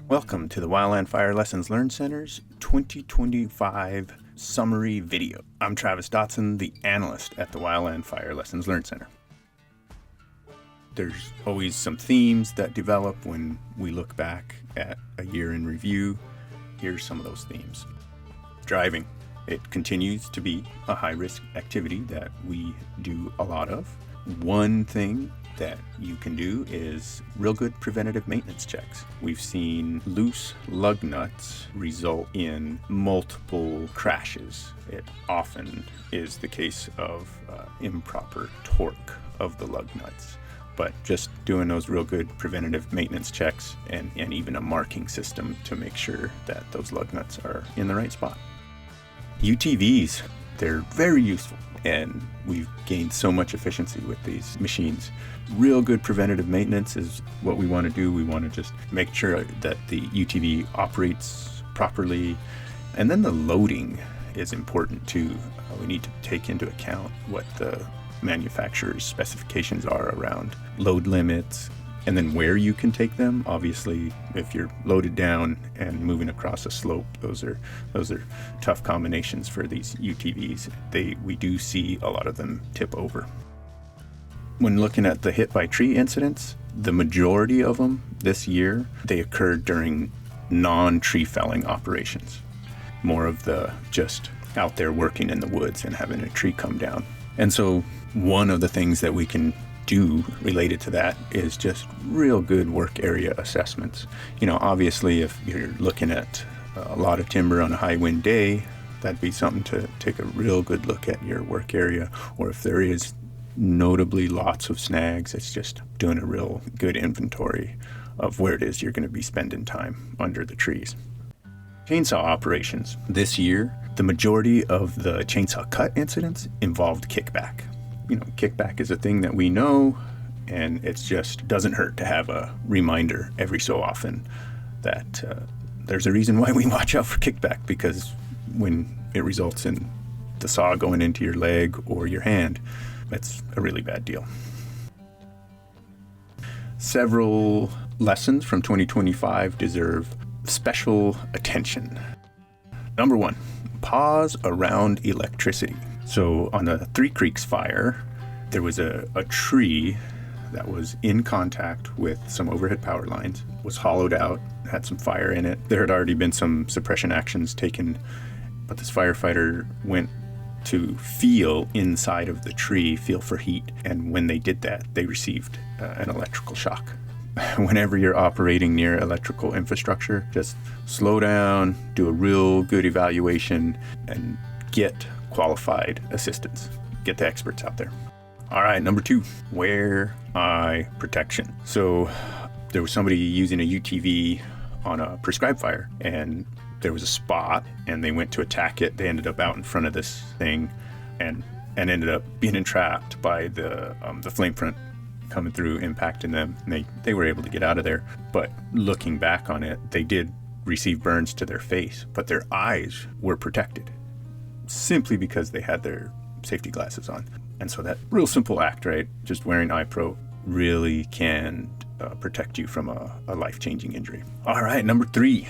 Welcome to the Wildland Fire Lessons Learned Center's 2025 summary video. I'm Travis Dotson, the analyst at the Wildland Fire Lessons Learned Center. There's always some themes that develop when we look back at a year in review. Here's some of those themes. Driving. It continues to be a high-risk activity that we do a lot of. One thing that you can do is real good preventative maintenance checks. We've seen loose lug nuts result in multiple crashes. It often is the case of improper torque of the lug nuts. But just doing those real good preventative maintenance checks and even a marking system to make sure that those lug nuts are in the right spot. UTVs, they're very useful, and we've gained so much efficiency with these machines. Real good preventative maintenance is what we want to do. We want to just make sure that the UTV operates properly. And then the loading is important too. We need to take into account what the manufacturer's specifications are around load limits, and then where you can take them. Obviously, if you're loaded down and moving across a slope, those are tough combinations for these UTVs. We do see a lot of them tip over. When looking at the hit by tree incidents, the majority of them this year, they occurred during non-tree felling operations. More of the just out there working in the woods and having a tree come down. And so one of the things that we can do related to that is just real good work area assessments. Obviously, if you're looking at a lot of timber on a high wind day, that'd be something to take a real good look at your work area. Or if there is notably lots of snags, it's just doing a real good inventory of where it is you're going to be spending time under the trees. Chainsaw operations. This year, the majority of the chainsaw cut incidents involved kickback. Kickback is a thing that we know, and it just doesn't hurt to have a reminder every so often that there's a reason why we watch out for kickback, because when it results in the saw going into your leg or your hand, that's a really bad deal. Several lessons from 2025 deserve special attention. Number one, pause around electricity. So on the Three Creeks fire, there was a tree that was in contact with some overhead power lines, was hollowed out, had some fire in it. There had already been some suppression actions taken, but this firefighter went to feel inside of the tree, feel for heat. And when they did that, they received an electrical shock. Whenever you're operating near electrical infrastructure, just slow down, do a real good evaluation, and get qualified assistance. Get the experts out there. All right, number two, wear eye protection. So there was somebody using a UTV on a prescribed fire, and there was a spot, and they went to attack it. They ended up out in front of this thing and ended up being entrapped by the flame front coming through, impacting them. And they were able to get out of there. But looking back on it, they did receive burns to their face, but their eyes were protected simply because they had their safety glasses on. And so that real simple act, right? Just wearing eye pro really can protect you from a life-changing injury. All right, number three,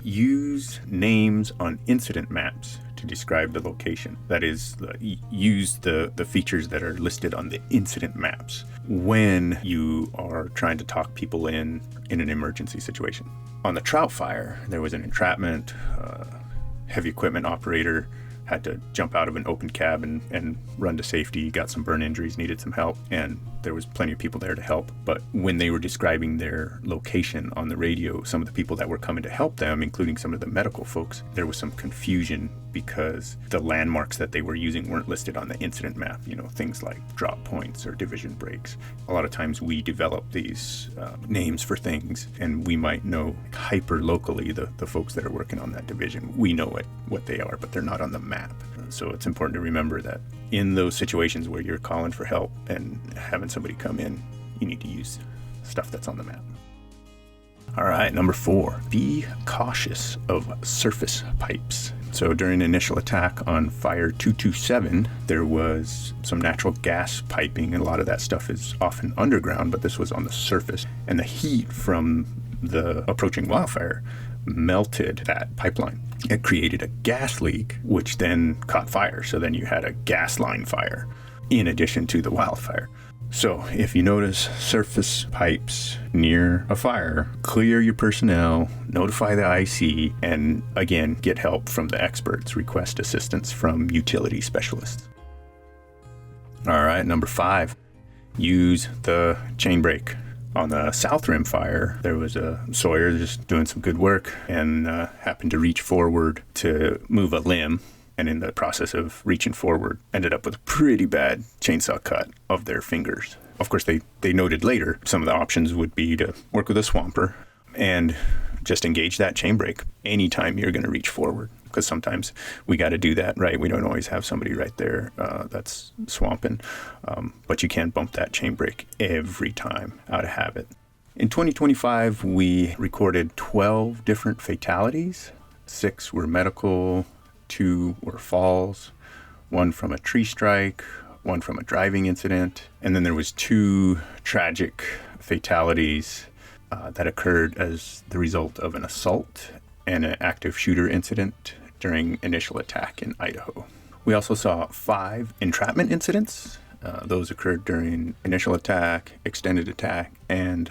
use names on incident maps to describe the location. That is, use the features that are listed on the incident maps when you are trying to talk people in an emergency situation. On the trout fire, there was an entrapment. Heavy equipment operator had to jump out of an open cab and run to safety, got some burn injuries, needed some help, and there was plenty of people there to help. But when they were describing their location on the radio, some of the people that were coming to help them, including some of the medical folks, there was some confusion because the landmarks that they were using weren't listed on the incident map, things like drop points or division breaks. A lot of times we develop these names for things, and we might know hyper locally the folks that are working on that division. We know what they are, but they're not on the map. So it's important to remember that in those situations where you're calling for help and having somebody come in, you need to use stuff that's on the map. All right, number four, be cautious of surface pipes. So during the initial attack on Fire 227, there was some natural gas piping, and a lot of that stuff is often underground, but this was on the surface. And the heat from the approaching wildfire melted that pipeline. It created a gas leak, which then caught fire. So then you had a gas line fire in addition to the wildfire. So if you notice surface pipes near a fire, clear your personnel, notify the IC, and again, get help from the experts. Request assistance from utility specialists. All right, number 5, use the chain brake. On the South Rim fire, there was a sawyer just doing some good work and happened to reach forward to move a limb. And in the process of reaching forward, ended up with a pretty bad chainsaw cut of their fingers. Of course, they noted later some of the options would be to work with a swamper and just engage that chain brake anytime you're going to reach forward. Because sometimes we got to do that, right? We don't always have somebody right there that's swamping. But you can bump that chain brake every time out of habit. In 2025, we recorded 12 different fatalities. 6 were medical, 2 were falls, 1 from a tree strike, 1 from a driving incident, and then there was 2 tragic fatalities that occurred as the result of an assault and an active shooter incident during initial attack in Idaho. We also saw 5 entrapment incidents. Those occurred during initial attack, extended attack, and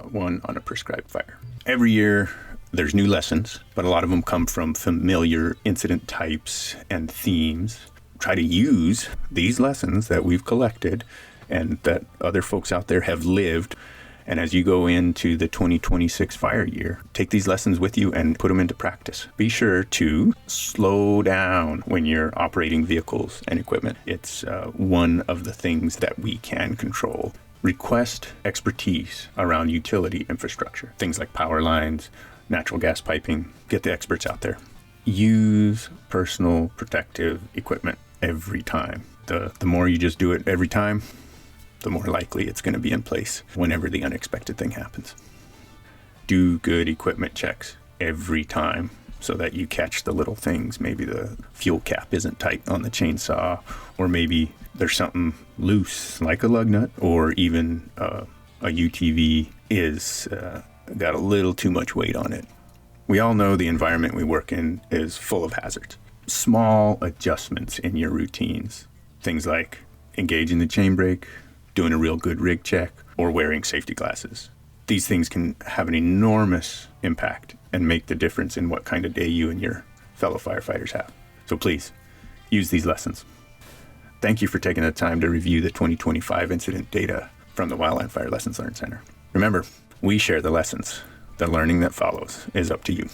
1 on a prescribed fire. Every year, there's new lessons, but a lot of them come from familiar incident types and themes. Try to use these lessons that we've collected and that other folks out there have lived. And as you go into the 2026 fire year, take these lessons with you and put them into practice. Be sure to slow down when you're operating vehicles and equipment. It's one of the things that we can control. Request expertise around utility infrastructure, things like power lines, natural gas piping. Get the experts out there. Use personal protective equipment every time. The more you just do it every time, the more likely it's going to be in place whenever the unexpected thing happens. Do good equipment checks every time so that you catch the little things. Maybe the fuel cap isn't tight on the chainsaw, or maybe there's something loose like a lug nut, or even a UTV is got a little too much weight on it. We all know the environment we work in is full of hazards. Small adjustments in your routines, things like engaging the chain brake, doing a real good rig check, or wearing safety glasses. These things can have an enormous impact and make the difference in what kind of day you and your fellow firefighters have. So please, use these lessons. Thank you for taking the time to review the 2025 incident data from the Wildland Fire Lessons Learned Center. Remember, we share the lessons. The learning that follows is up to you.